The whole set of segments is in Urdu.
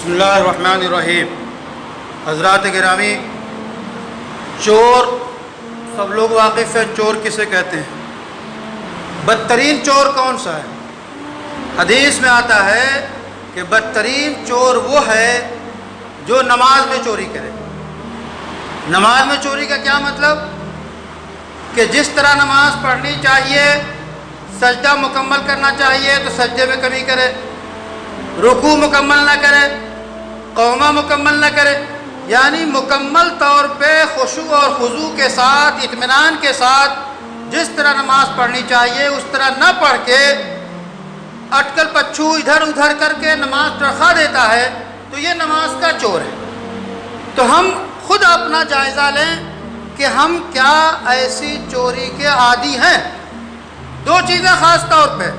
بسم اللہ الرحمن الرحیم۔ حضرات گرامی، چور سب لوگ واقف ہیں، چور کسے کہتے ہیں؟ بدترین چور کون سا ہے؟ حدیث میں آتا ہے کہ بدترین چور وہ ہے جو نماز میں چوری کرے۔ نماز میں چوری کا کیا مطلب؟ کہ جس طرح نماز پڑھنی چاہیے، سجدہ مکمل کرنا چاہیے تو سجدے میں کمی کرے، رکوع مکمل نہ کرے، قومہ مکمل نہ کرے، یعنی مکمل طور پہ خشوع اور خضوع کے ساتھ، اطمینان کے ساتھ جس طرح نماز پڑھنی چاہیے اس طرح نہ پڑھ کے اٹکل پچھو ادھر ادھر کر کے نماز رکھا دیتا ہے تو یہ نماز کا چور ہے۔ تو ہم خود اپنا جائزہ لیں کہ ہم کیا ایسی چوری کے عادی ہیں۔ دو چیزیں خاص طور پہ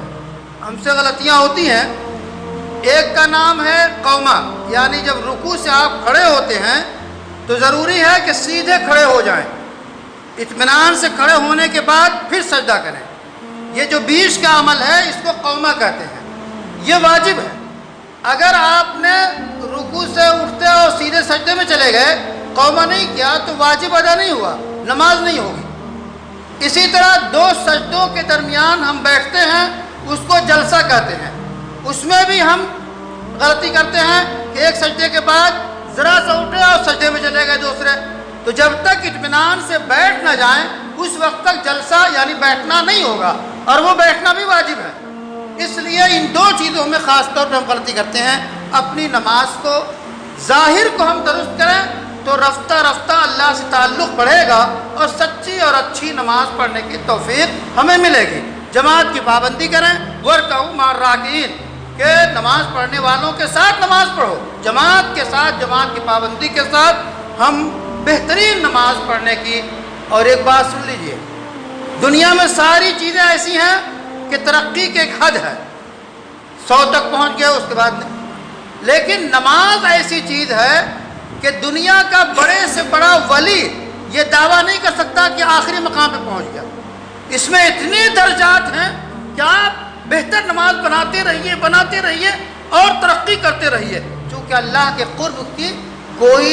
ہم سے غلطیاں ہوتی ہیں۔ ایک کا نام ہے قومہ، یعنی جب رکوع سے آپ کھڑے ہوتے ہیں تو ضروری ہے کہ سیدھے کھڑے ہو جائیں، اطمینان سے کھڑے ہونے کے بعد پھر سجدہ کریں۔ یہ جو بیچ کا عمل ہے اس کو قومہ کہتے ہیں، یہ واجب ہے۔ اگر آپ نے رکوع سے اٹھتے اور سیدھے سجدے میں چلے گئے، قومہ نہیں کیا تو واجب ادا نہیں ہوا، نماز نہیں ہوگی۔ اسی طرح دو سجدوں کے درمیان ہم بیٹھتے ہیں، اس کو جلسہ کہتے ہیں۔ اس میں بھی ہم غلطی کرتے ہیں کہ ایک سجدے کے بعد ذرا سا اٹھے اور سجدے میں چلے گئے دوسرے، تو جب تک اطمینان سے بیٹھ نہ جائیں اس وقت تک جلسہ یعنی بیٹھنا نہیں ہوگا، اور وہ بیٹھنا بھی واجب ہے۔ اس لیے ان دو چیزوں میں خاص طور پہ ہم غلطی کرتے ہیں۔ اپنی نماز کو ظاہر کو ہم درست کریں تو رفتہ رفتہ اللہ سے تعلق بڑھے گا اور سچی اور اچھی نماز پڑھنے کی توفیق ہمیں ملے گی۔ جماعت کی پابندی کریں، وَارْكَعُوا مَعَ الرَّاكِعِينَ، کہ نماز پڑھنے والوں کے ساتھ نماز پڑھو، جماعت کے ساتھ، جماعت کی پابندی کے ساتھ ہم بہترین نماز پڑھنے کی۔ اور ایک بات سن لیجئے، دنیا میں ساری چیزیں ایسی ہیں کہ ترقی کے ایک حد ہے، 100 تک پہنچ گیا اس کے بعد نہیں، لیکن نماز ایسی چیز ہے کہ دنیا کا بڑے سے بڑا ولی یہ دعویٰ نہیں کر سکتا کہ آخری مقام پہ پہنچ گیا۔ اس میں اتنے درجات ہیں کہ آپ بہتر نماز بناتے رہیے اور ترقی کرتے رہیے، چونکہ اللہ کے قرب کی کوئی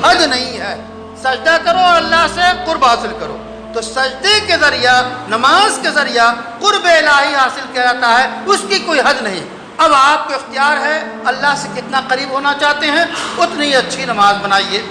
حد نہیں ہے۔ سجدہ کرو اور اللہ سے قرب حاصل کرو، تو سجدے کے ذریعہ، نماز کے ذریعہ قرب الہی حاصل کیا جاتا ہے، اس کی کوئی حد نہیں۔ اب آپ کو اختیار ہے، اللہ سے کتنا قریب ہونا چاہتے ہیں اتنی اچھی نماز بنائیے۔